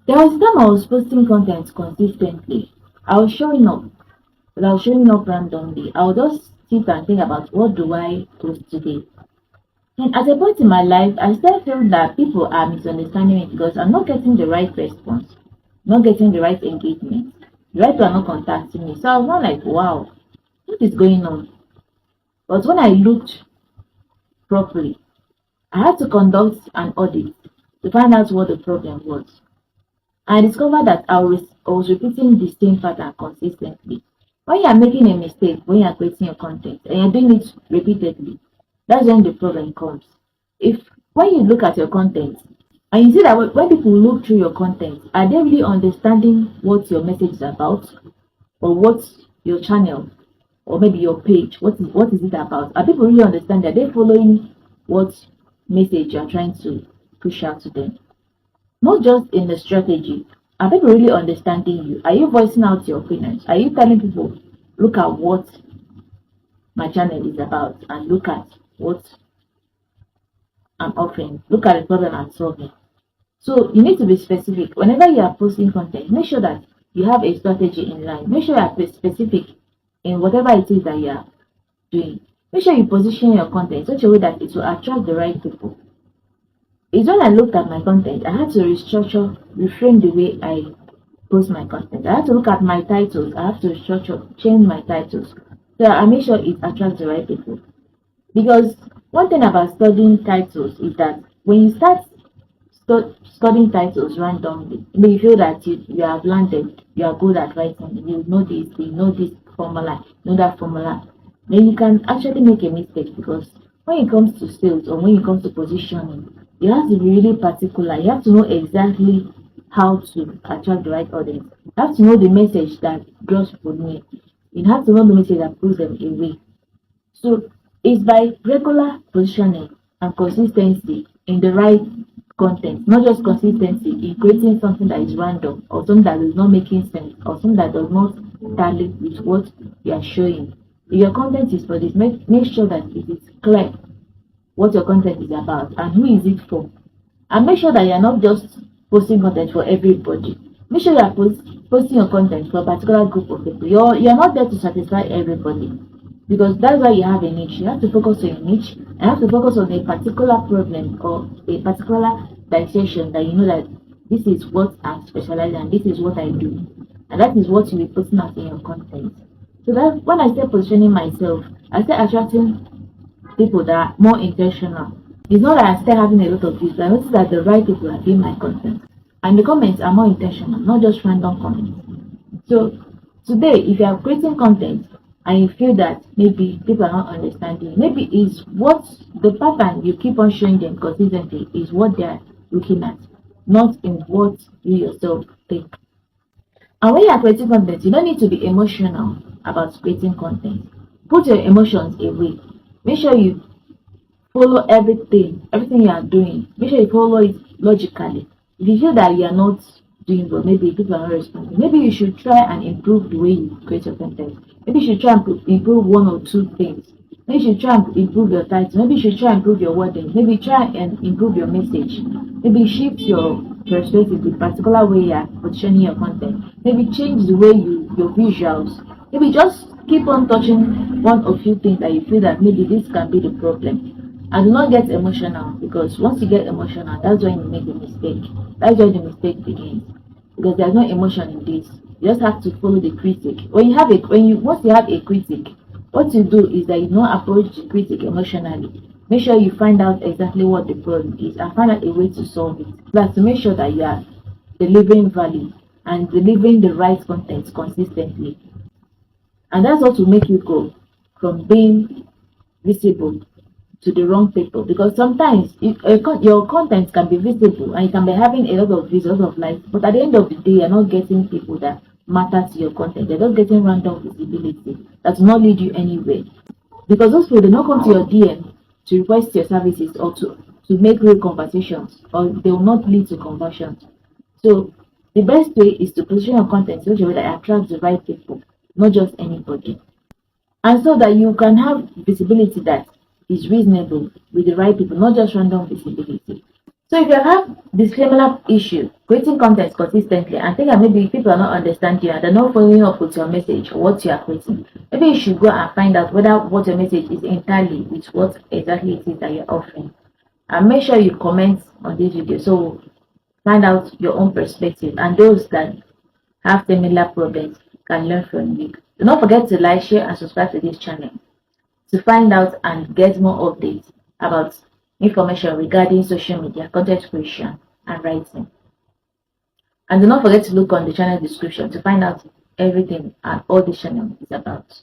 There was a time I was posting content consistently. I was showing up, but I was showing up randomly. I would just sit and think about what do I post today. And at a point in my life, I started feeling that people are misunderstanding me because I'm not getting the right response, not getting the right engagement. The right people are not contacting me. So I was not like, wow, what is going on? But when I looked properly, I had to conduct an audit to find out what the problem was. I discovered that I was repeating the same pattern consistently. When you are making a mistake, when you are creating your content and you're doing it repeatedly, that's when the problem comes. If when you look at your content and you see that when people look through your content, are they really understanding what your message is about or what your channel or maybe your page, what is it about? Are people really understand that they're following what message you're trying to push out to them? Not just in the strategy. Are people really understanding you? Are you voicing out your opinions? Are you telling people, look at what my channel is about and look at what I'm offering? Look at the problem I'm solving. So you need to be specific. Whenever you are posting content, make sure that you have a strategy in line. Make sure you are specific in whatever it is that you are doing. Make sure you position your content in such a way that it will attract the right people. It's when I looked at my content, I had to restructure, reframe the way I post my content. I had to look at my titles. I have to restructure, change my titles. So I make sure it attracts the right people. Because one thing about studying titles is that when you start studying titles randomly, you feel that you have landed, you are good at writing, you know this formula, you know that formula, then you can actually make a mistake because when it comes to sales or when it comes to positioning, you have to be really particular. You have to know exactly how to attract the right audience. You have to know the message that draws people near. You have to know the message that pulls them away. So it's by regular positioning and consistency in the right content, not just consistency in creating something that is random or something that is not making sense or something that does not tally with what you are showing. If your content is for this, make sure that it is clear what your content is about and who is it for. And make sure that you're not just posting content for everybody. Make sure you're posting your content for a particular group of people. You're not there to satisfy everybody because that's why you have a niche. You have to focus on your niche and you have to focus on a particular problem or a particular dissection that you know that this is what I specialize in, this is what I do, and that is what you'll be putting out in your content. So that when I start positioning myself, I start attracting people that are more intentional. It's not that I start having a lot of views, but I notice that the right people are viewing my content. And the comments are more intentional, not just random comments. So today, if you are creating content and you feel that maybe people are not understanding, maybe it's what the pattern you keep on showing them consistently is what they are looking at, not in what you yourself think. And when you are creating content, you don't need to be emotional about creating content. Put your emotions away. Make sure you follow everything you are doing. Make sure you follow it logically. If you feel that you are not doing well, maybe people are not responding, maybe you should try and improve the way you create your content. Maybe you should try and improve one or two things. Maybe you should try and improve your title. Maybe you should try and improve your wording. Maybe try and improve your message. Maybe shift your perspective, the particular way you are positioning your content. Maybe change the way your visuals. Maybe just keep on touching one or few things that you feel that maybe this can be the problem. And do not get emotional because once you get emotional, that's when you make the mistake. That's when the mistake begins. Because there's no emotion in this. You just have to follow the critic. Once you have a critic, what you do is that you don't approach the critic emotionally. Make sure you find out exactly what the problem is and find out a way to solve it. That's to make sure that you are delivering value and delivering the right content consistently. And that's what will make you go from being visible to the wrong people. Because sometimes your content can be visible and you can be having a lot of views, a lot of likes, but at the end of the day, you're not getting people that matter to your content. You're just getting random visibility that will not lead you anywhere. Because those people, they not come to your DM to request your services or to make real conversations, or they will not lead to conversions. So the best way is to position your content in such a way that attracts the right people, not just anybody. And so that you can have visibility that is reasonable with the right people, not just random visibility. So if you have this similar issue, creating content consistently, and think that maybe people are not understanding you and they're not following up with your message or what you are creating, maybe you should go and find out whether what your message is entirely with what exactly it is that you're offering. And make sure you comment on this video so find out your own perspective, and those that have similar problems can learn from you. Do not forget to like, share, and subscribe to this channel to find out and get more updates about information regarding social media, content creation, and writing. And do not forget to look on the channel description to find out everything and all this channel is about.